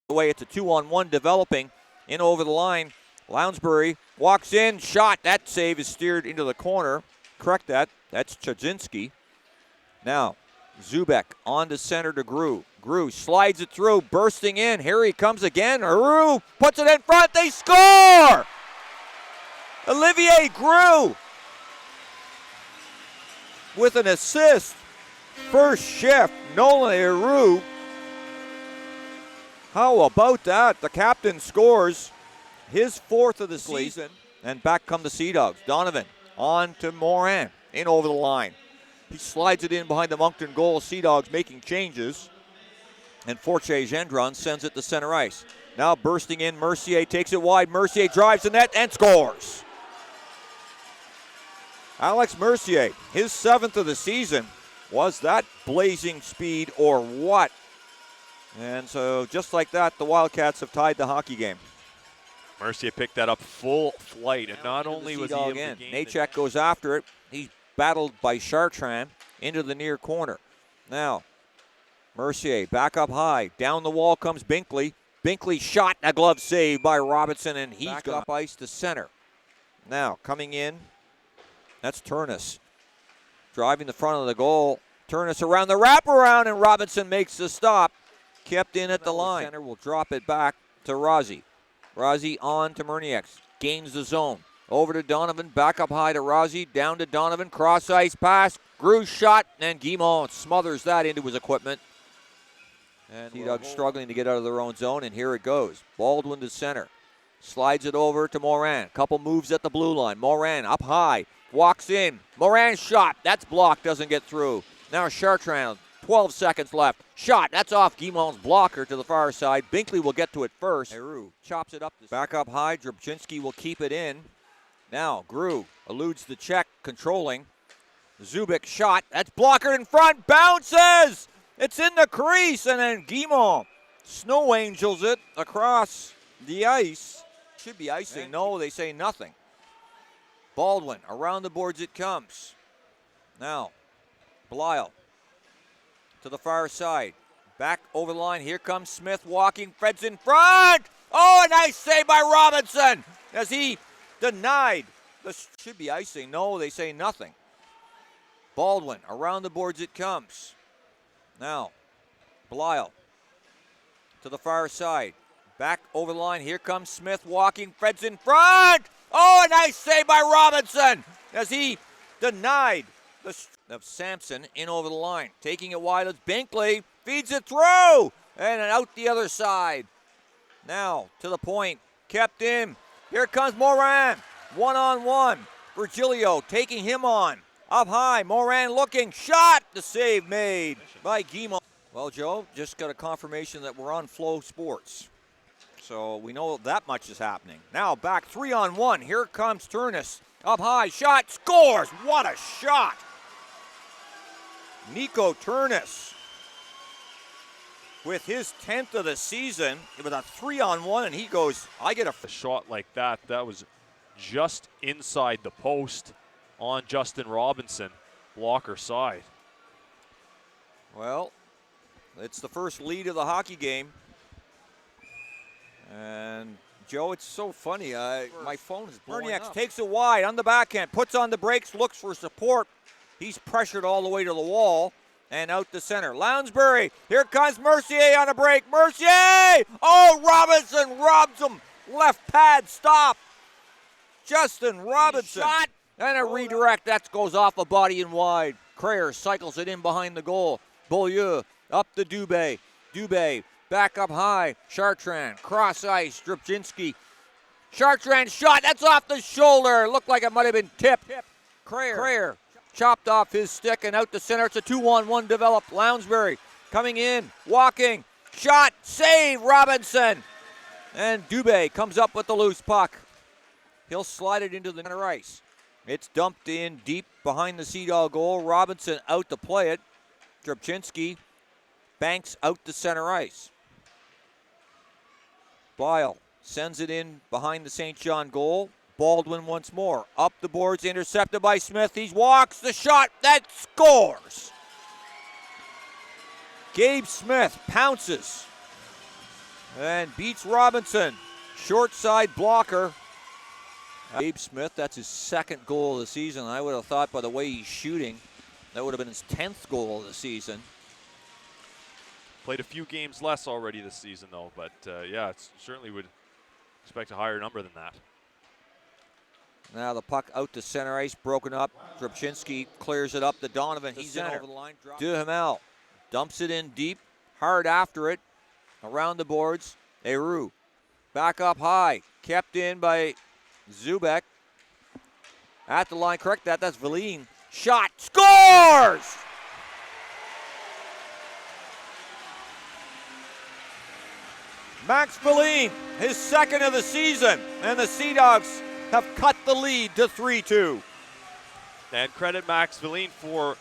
Way, it's a 2-on-1 developing in over the line. Lounsbury walks in, shot. That save is steered into the corner. Correct that. That's Chajinski. Now, Zubek on to center to Grew. Grew slides it through, bursting in. Here he comes again. Aru puts it in front. They score! Olivier Grew with an assist. First shift, Nolan Aru. How about that? The captain scores his 4th of the season. And back come the Sea Dogs. Donovan on to Morin. In over the line. He slides it in behind the Moncton goal. Sea Dogs making changes. And Forche Gendron sends it to center ice. Now bursting in, Mercier takes it wide. Mercier drives the net and scores. Alex Mercier, his 7th of the season. Was that blazing speed or what? And so just like that, the Wildcats have tied the hockey game. Mercier picked that up full flight, and not only was he able to gain Nachek goes after it. He's battled by Chartrand into the near corner. Now, Mercier back up high. Down the wall comes Binkley. Binkley shot, a glove save by Robinson, and he's back up ice to center. Now, coming in, that's Turnus. Driving the front of the goal. Turnus around the wraparound, and Robinson makes the stop. Kept in at the line. Center will drop it back to Rozzi. Rozzi on to Mernieks. Gains the zone. Over to Donovan. Back up high to Rozzi. Down to Donovan. Cross ice pass. Grew shot. And Guimont smothers that into his equipment. And Sea Dogs struggling to get out of their own zone. And here it goes. Baldwin to center. Slides it over to Morin. Couple moves at the blue line. Morin up high. Walks in. Morin's shot. That's blocked. Doesn't get through. Now Chartrand. 12 seconds left. Shot. That's off Guimont's blocker to the far side. Binkley will get to it first. Heroux chops it up. Back up high. Drabczynski will keep it in. Now Grew eludes the check. Controlling. Zubik shot. That's blocker in front. Bounces. It's in the crease. And then Guimont snow angels it across the ice. Should be icing. No, they say nothing. Baldwin. Around the boards it comes. Now Belial. To the far side. Back over the line. Here comes Smith walking. Fred's in front. Oh, a nice save by Robinson as he denied. This should be icing. No, they say nothing. Baldwin. Around the boards it comes. Now, Belial. To the far side. Back over the line. Here comes Smith walking. Fred's in front. Oh, a nice save by Robinson as he denied the of Sampson in over the line. Taking it wide, it's Binkley. Feeds it through. And out the other side. Now to the point. Kept in. Here comes Morin. One-on-one. Virgilio taking him on. Up high. Morin looking. Shot. The save made by Guimont. Well, Joe, just got a confirmation that we're on Flow Sports. So we know that much is happening. Now back 3-on-1. Here comes Turnus. Up high. Shot. Scores. What a shot. Nico Turnus with his 10th of the season with a 3-on-1, and he goes, I get a shot like that. That was just inside the post on Justin Robinson, blocker side. Well, it's the first lead of the hockey game. And Joe, it's so funny. My phone is blowing up. Takes it wide on the backhand, puts on the brakes, looks for support. He's pressured all the way to the wall and out the center. Lounsbury, here comes Mercier on a break. Mercier! Oh, Robinson robs him. Left pad, stop. Justin Robinson. Shot. And a redirect. That goes off a body and wide. Crayer cycles it in behind the goal. Beaulieu up to Dubé. Dubé back up high. Chartrand, cross ice. Drabczynski. Chartrand shot. That's off the shoulder. Looked like it might have been tipped. Crayer chopped off his stick and out the center. It's a 2-on-1 developed. Lounsbury coming in, walking, shot, save, Robinson. And Dubé comes up with the loose puck. He'll slide it into the center ice. It's dumped in deep behind the Sea Dog goal. Robinson out to play it. Drabczynski banks out to center ice. Bile sends it in behind the St. John goal. Baldwin once more. Up the boards, intercepted by Smith. He walks the shot. That scores. Gabe Smith pounces and beats Robinson. Short side blocker. Gabe Smith, that's his second goal of the season. I would have thought by the way he's shooting, that would have been his 10th goal of the season. Played a few games less already this season, though. But, yeah, certainly would expect a higher number than that. Now the puck out to center ice, broken up. Drabczynski clears it up to Donovan. He's in over the line. Duhamel dumps it in deep, hard after it, around the boards. Eru back up high, kept in by Zubek. At the line, correct that. That's Valine. Shot, scores! Max Valine, his second of the season, and the Sea Dogs have cut the lead to 3-2. And credit Max Valine for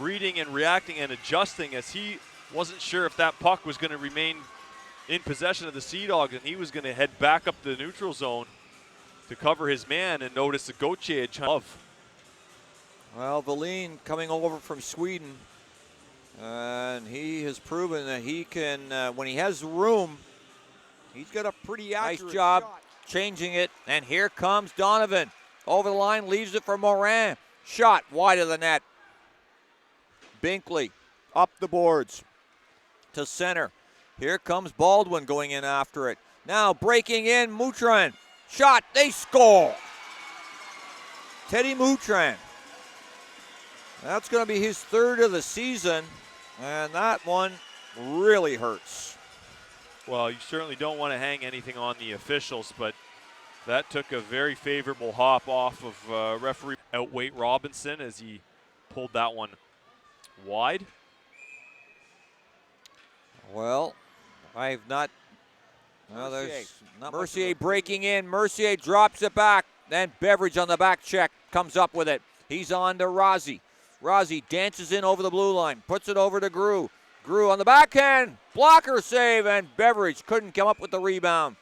reading and reacting and adjusting, as he wasn't sure if that puck was going to remain in possession of the Sea Dogs, and he was going to head back up the neutral zone to cover his man and notice the Gauthier of. Well, Valine coming over from Sweden, and he has proven that he can, when he has room, he's got a pretty accurate nice job shot. Changing it, and here comes Donovan. Over the line, leaves it for Morin. Shot wide of the net. Binkley up the boards to center. Here comes Baldwin going in after it. Now breaking in, Moutran. Shot, they score. Teddy Moutran. That's going to be his third of the season, and that one really hurts. Well, you certainly don't want to hang anything on the officials, but that took a very favorable hop off of referee outweight Robinson as he pulled that one wide. Well, I've not. Well, there's Mercier breaking in. Mercier drops it back. Then Beveridge on the back check comes up with it. He's on to Rozzi. Rozzi dances in over the blue line, puts it over to Grew. Grew on the backhand, blocker save, and Beveridge couldn't come up with the rebound.